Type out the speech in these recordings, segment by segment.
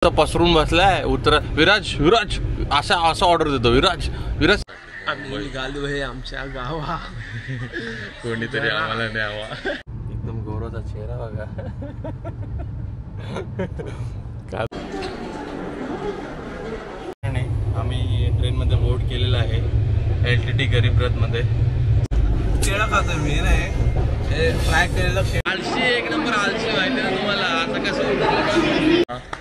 पसरून बसलाय. उतर विराज विराज असा ऑर्डर देतो. विराज विराज आम्ही निघालो आहे आमच्या गावा. कोणीतरी आम्हाला न्यावा. एकदम गौरवचा चेहरा बघा. आम्ही ट्रेन मध्ये बोर्ड केलेला आहे LTT गरीब रथ मध्ये. केळं खातो मी नाही फ्राय केलेलं. आलशी एक नंबर आलशी माहिती ना तुम्हाला. आता कसं.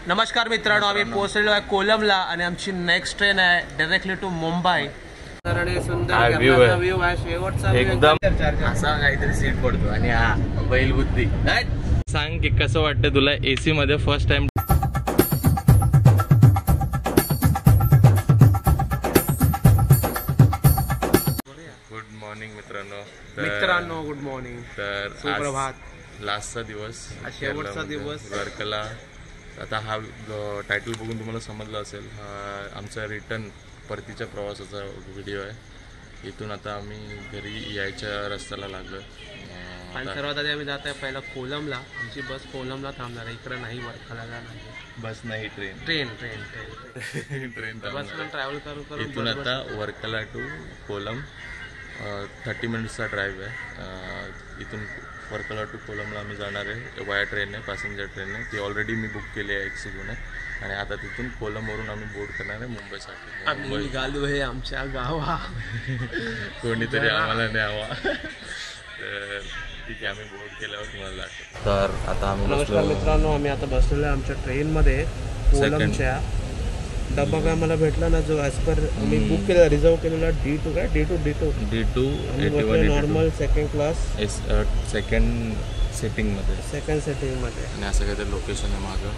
नमस्कार मित्रांनो, आम्ही पोहोचलेलो आहे कोलमला आणि आमची नेक्स्ट ट्रेन आहे डायरेक्टली टू मुंबई. सुंदर व्ह्यू आहे शेवटचा एकदम. असा काहीतरी सीट पडतो आणि हा बैल बुद्धी. सांग की कसं वाटतं तुला AC मध्ये फर्स्ट टाइम. गुड मॉर्निंग मित्रांनो. Good morning. तर सुप्रभात. लास्टचा दिवस, शेवटचा दिवस वर्कला. आता हा टायटल बघून तुम्हाला समजलं असेल, हा आमचा रिटर्न परतीच्या प्रवासाचा व्हिडिओ आहे. इथून आता आम्ही घरी यायच्या रस्त्याला लागलो. आणि सर्वात आधी आम्ही जात आहे पहिला कोलमला. आमची बस कोलमला थांबणार आहे, इकडे नाही वर्कला नाही. बस नाही ट्रेन बस ट्रॅव्हल करून इथून आता वर्कला टू कोलम 30 मिनिट्सचा ड्राईव्ह आहे. इथून वर्कला टू कोलमला आम्ही जाणार आहे वाया ट्रेनने, पॅसेंजर ट्रेनने. ती ऑलरेडी मी बुक केली आहे एक्सिगोने. आणि आता तिथून कोलमवरून आम्ही बोर्ड करणार आहे मुंबईसाठी. आम्ही निघालो आहे आमच्या गावा. कोणीतरी आम्हाला न्यावा. तर ठीक आहे, आम्ही बोर्ड केल्यावर तुम्हाला लागतो. तर आता आम्ही नमस्कार मित्रांनो, आम्ही आता बसलेलो आहे आमच्या ट्रेनमध्ये कोलमच्या. डब्बा काय मला भेटला ना, जो ॲज पर मी बुक केलेला, रिझर्व केलेला D2 काय D2 normal second class second सेटिंगमध्ये. आणि असं काहीतरी लोकेशन आहे मागं.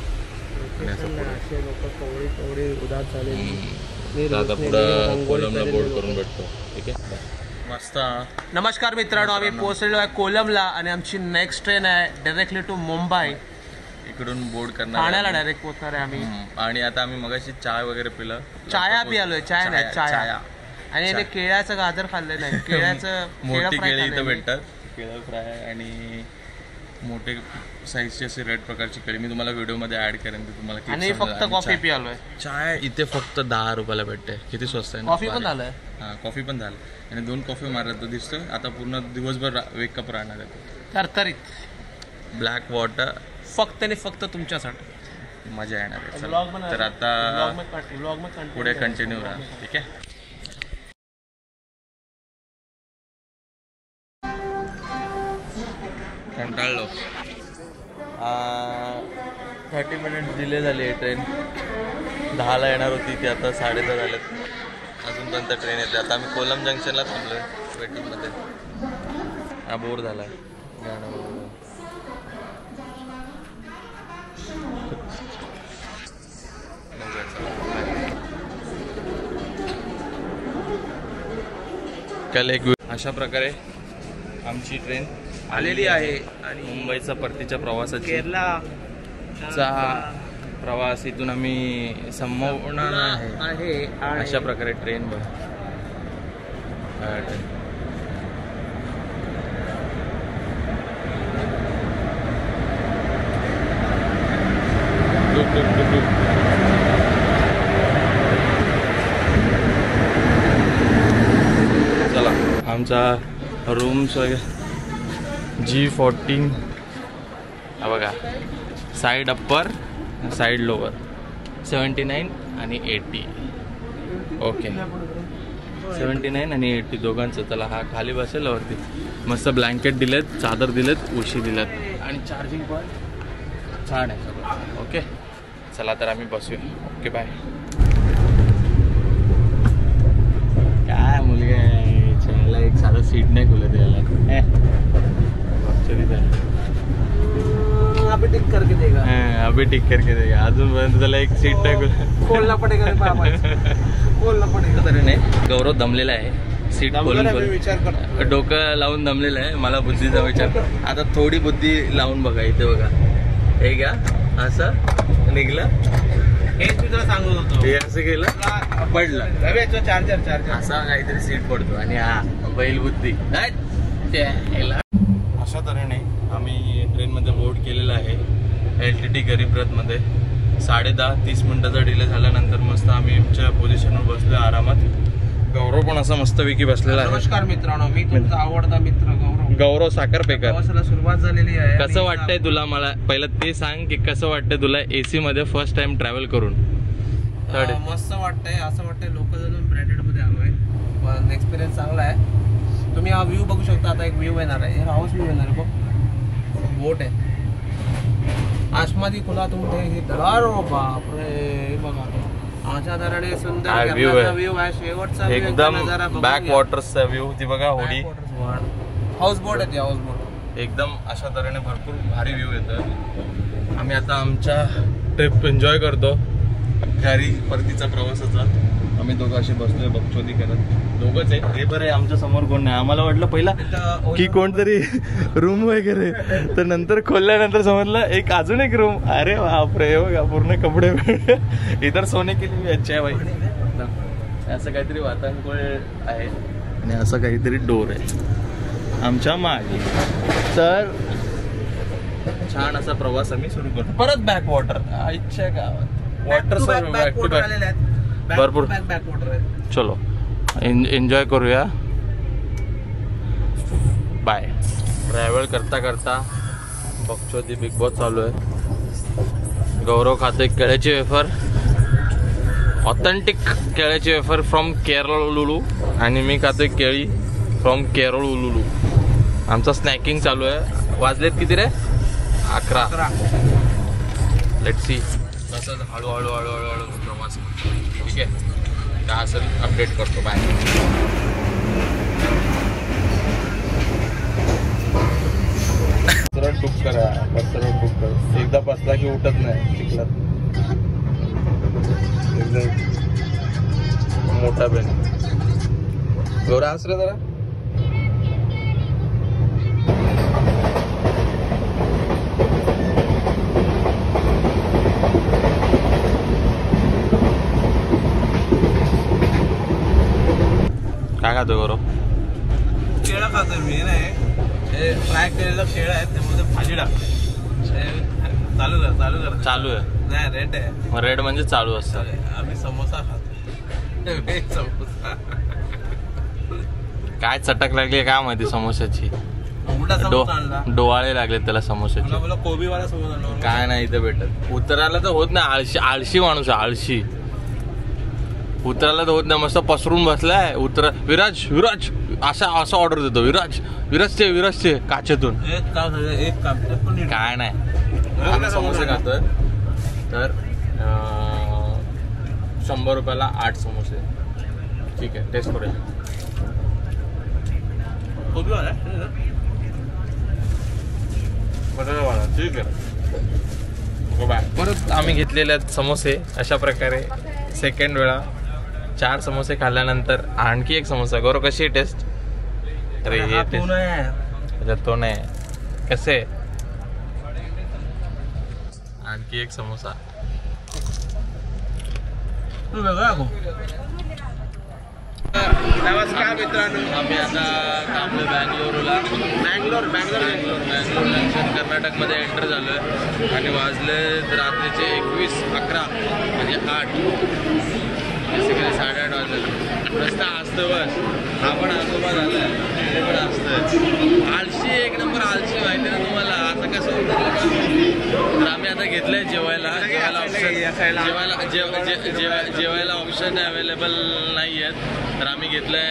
असे लोक कवडी उदास झाले. आता पुढं कोलमला बोर्ड करून भेटतो. ठीक आहे, मस्त. नमस्कार मित्रांनो, आम्ही पोहोचलेलो आहे कोलमला आणि आमची नेक्स्ट ट्रेन आहे डायरेक्टली टू मुंबई. इकडून बोर्ड करणार, ठाण्याला डायरेक्ट पोहोचणार आहे आम्ही. आणि आता आम्ही मगाशी चाय वगैरे पिलं. चाया पियालोय, चाय नाही चाया. आणि इथे केळ्याचं गाजर खाल्लं नाही. केळ्याचं मोठी केळी इथं भेटतात. केळं फ्राय आणि मोठे साईजची अशी रेड प्रकारची केळी मी तुम्हाला व्हिडिओमध्ये ऍड करेन. ते तुम्हाला. आणि फक्त कॉफी पियालोय. चाय इथे फक्त 10 रुपयाला भेटते. किती स्वस्त आहे. कॉफी पण झालंय. हा, कॉफी पण झालं. आणि 2 कॉफी मारत दिसतोय. आता पूर्ण दिवसभर वेकअप राहणार आहे. तरतरीत ब्लॅक वॉटर फक्त आणि फक्त तुमच्यासाठी. मजा येणार आहे. तर आता पुढे कंटिन्यू राहा. ठीक आहे. कंटाळलो. 30 मिनिट डिले झाली आहे ट्रेन. 10ला येणार होती ती, आता 10:30 झालेत. अजूनपर्यंत ट्रेन येते. आता आम्ही कोलम जंक्शनला थांबलो आहे वेटिंगमध्ये. हा बोर झाला आहे गाणं. काल एक अशा प्रकारे आमची ट्रेन आलेली आहे. आणि मुंबईचा परतीच्या प्रवासाची केरळचा प्रवास इथून आम्ही संपवणार आहे. अशा प्रकारे ट्रेन बघ. चला, आमचा रूम्स वगैरे G14 हा बघा. साईड अप्पर, साईड लोअर 79 आणि 80. ओके, 79 आणि 80 दोघांचं. चला, हा खाली बसेल वरती. मस्त ब्लँकेट दिलेत, चादर दिलेत, उशी दिलेत आणि चार्जिंग पण छान आहे सगळं. ओके, चला तर आम्ही बसूया. Okay, bye. काय मुलगा आहे, चला एक साधं सीट नाही खुलत याला. अभी टिक करके देगा. अभी टिक करके देगा. अजूनपर्यंत त्याला एक सीट नाही खोलना पडेगा. खोलना पडेगा. तरी नाही, गौरव दमलेला आहे. सीट खोलून डोकं लावून दमलेलं आहे. मला बुद्धीचा विचार. आता थोडी बुद्धी लावून बघा. इथे बघा, हे घ्या, असं निघलं. हे तुला सांगत होतो. हे असं केलं, पडलं. चार्जर असा काहीतरी सीट पडतो. आणि हा बैल बुद्धी. अशा तऱ्हेने आम्ही ट्रेनमध्ये बोर्ड केलेला आहे LTT गरीब रथमध्ये. 10:30 30 मिनिटाचा डिले झाल्यानंतर मस्त आम्ही आमच्या पोझिशनवर बसलो आरामात. गौरव पण असा मस्तपैकी बसलेला आहे. नमस्कार मित्रांनो, मी तुमचा आवडता मित्र गौरव साखरपेकर. प्रवासाला सुरुवात झालेली आहे. कसं वाटतंय तुला? मला पहिलं ते सांग की कसं वाटतंय तुला AC मध्ये फर्स्ट टाइम ट्रॅव्हल करून? मस्त वाटतंय. असं वाटतंय लोकल अजून ब्रँडेड मध्ये आलोय, पण एक्सपिरियन्स चांगला आहे. तुम्ही हा व्ह्यू बघू शकता. आता एक व्ह्यू येणार आहे, हाऊस व्ह्यू येणार आहे. बघ बोट आहे आसमादी खुला तुमचे हे दरार. बापरे बघा आमच्या दराने सुंदर व्ह्यू आहे. शेवटचा एकदम बॅक वॉटर्सचा व्ह्यू. ती बघा होडी हाऊस बोट आहे. हाऊस बोट एकदम अशा तऱ्हेने भरपूर भारी व्ह्यू येतं. आम्ही आता आमच्या ट्रिप एन्जॉय करतो घरी परतीचा प्रवासाचा. आम्ही दोघं असे बसलोय बकचोदी करत. दोघंच आहे. हे बरं आहे आमच्या समोर कोण नाही. आम्हाला वाटलं पहिला की कोणतरी रूम वगैरे, तर नंतर खोलल्यानंतर समजलं एक अजून एक रूम. अरे बापरे बघा पूर्ण कपडे इतर सोने केली अच्छा आहे भाई. असं काहीतरी वातानुकूल आहे आणि असं काहीतरी डोर आहे आमच्या मागे. तर छान असा प्रवास आम्ही सुरू करतो. परत बॅक वॉटर आईच्या गावात वॉटर भरपूर. चलो एन्जॉय करूया. बाय. ट्रॅव्हल करता करता बकचोदी बिग बॉस चालू आहे. गौरव खाते केळ्याची वेफर, ऑथेंटिक केळ्याची वेफर फ्रॉम केरळुलू, आणि मी खातोय केळी फ्रॉम केरळुलू. आमचा स्नॅकिंग चालू आहे. वाजलेत किती रे? 11. लेट्स सी कसं हळूहळू हळूहळू प्रवास. ठीक आहे, काय असेल अपडेट करतो. बाय. सरळ बुक करा, सरळ बुक करा. एकदा बसला की उठत नाही चिखलात. एकदम मोठा बेन. गौरा असलं जरा काय खातो गौरव? केळं खातोय मी. नाही हे फ्राय केलेलं केळं आहे, त्यामध्ये भाजी टाकते. चालू आहे. नाही रेड आहे. रेड म्हणजे चालू असतं. आम्ही समोसा खातो. समोसा काय चटक लागली काय माहिती समोसाची. डोवाळे लागले त्याला समोसाचे. कोबीवाला समोसा काय नाही इथं भेटत. उतरायला तर होत नाही. आळशी आळशी माणूस आहे आळशी. उतरायला तर होत नाही. मस्त पसरून बसलाय. विराज विराज असं ऑर्डर देतो. विराजचे काचेतून. एक काम काय नाही. आम्ही समोसे खातोय. तर 100 रुपयाला 8 समोसे. ठीक आहे, टेस्ट करूया. ठीक आहे. बाय. परत आम्ही घेतलेले आहेत समोसे अशा प्रकारे. सेकंड वेळा 4 समोसे खाल्ल्यानंतर आणखी एक समोसा. गौरव कशी आहे टेस्ट? अरे हे टेस्ट तो नाही. कसे? आणखी एक समोसा. नमस्कार मित्रांनो, आम्ही आता थांबलो बँगलोरला. बँगलोर कर्नाटकमध्ये एंटर झालोय आणि वाजले रात्रीचे 21:11 म्हणजे 8. बेसिकली 8:30 वाजले. रस्ता असतो बस. आपण आजोबा झालाय ते पण असतं. आळशी एक नंबर आळशी माहिती ना तुम्हाला. आता कसं होतं तर आम्ही आता घेतलंय जेवायला जेवायला ऑप्शन अवेलेबल नाही आहेत. तर आम्ही घेतलंय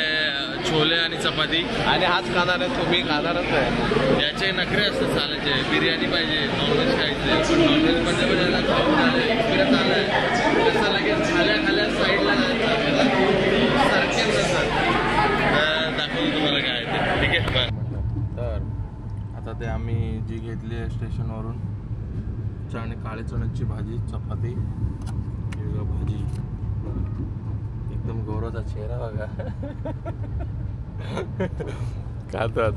छोले आणि चपाती. आणि हाच खाणार आहे. तुम्ही खाणारच आहे. याचे नखरे असतात चालायचे. बिर्याणी पाहिजे, नॉनव्हेज खायचे. पण नॉनव्हेजमध्ये पण याला खाऊन झालं एक्सपिरियन्स आला आहे. तसं लगेच खाल्या साईडला सारखे दाखवतो तुम्हाला काय ते. ठीक आहे. तर आता ते आम्ही जी घेतली आहे स्टेशनवरून आणि काळे चण्याची भाजी, चपाती, भाजी. एकदम गौरवचा चेहरा बघा. खातात.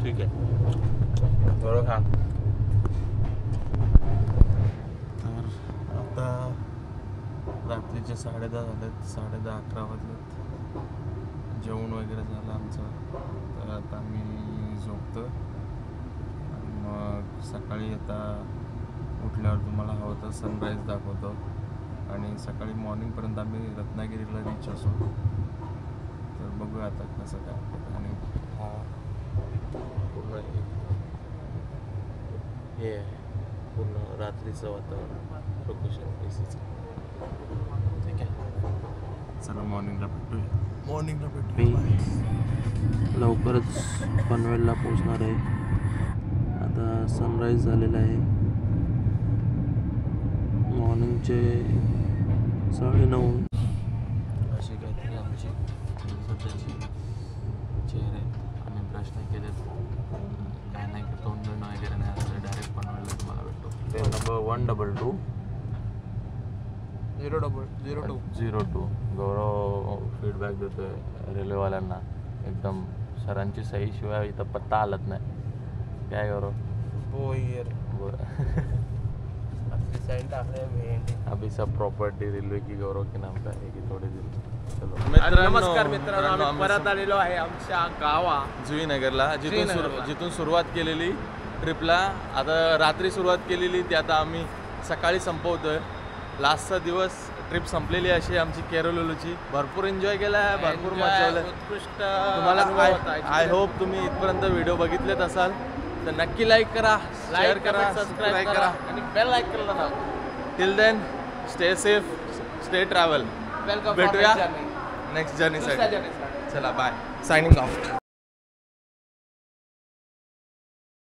ठीक आहे, गौरव खा. तर आता रात्रीचे 10:30 झालेत. 10:30-11 वाजलेत. जेवण वगैरे झालं आमचं. तर आता आम्ही झोपतो. मग सकाळी आता उठल्यावर तुम्हाला हवं तर सनराईज दाखवतो आणि सकाळी मॉर्निंगपर्यंत आम्ही रत्नागिरीला रीच असू. तर बघूया आता कसं काय. आणि हा पूर्ण हे आहे पूर्ण रात्रीचं वातावरण लोकेशन एसीचं. ठीक आहे, चला मॉर्निंगला भेटूया. मी लवकरच पनवेलला पोचणार आहे. आता सनराईज झालेला आहे. मॉर्निंगचे 9:30. अशी काहीतरी आमची सध्याची चेहरे. आम्ही ब्रश नाही केलेत, काय नाही तोंड वगैरे नाही असं डायरेक्ट पनवेलला तुम्हाला भेटतो. ते नंबर 122 002 गौरव फीडबॅक देतोय रेल्वेवाल्यांना. एकदम सरांची सही शिवाय इथं पत्ता हलत नाही. काय गौरव? अभी सब प्रॉपर्टी रेलवे की गौरव के नाम का है की थोडे दिन. चलो नमस्कार मित्रांनो, आम्ही परत आलेलो आहे आमच्या गावा जुईनगरला, जिथून सुरुवात केलेली ट्रिपला. आता रात्री सुरुवात केलेली ती आता आम्ही सकाळी संपवतोय. लास्टचा दिवस ट्रिप संपलेली अशी आमची केरळची. भरपूर एन्जॉय केला आहे, भरपूर मजा आली. उत्कृष्ट तुम्हाला आय होप तुम्ही इथपर्यंत व्हिडिओ बघितलेत असाल तर नक्की लाईक करा, शेअर करा, सबस्क्राईब करा आणि बेल आयकॉनला दाबा. Till then stay safe, stay travel. भेटूया नेक्स्ट जर्नीसाठी. चला बाय, सायनिंग ऑफ.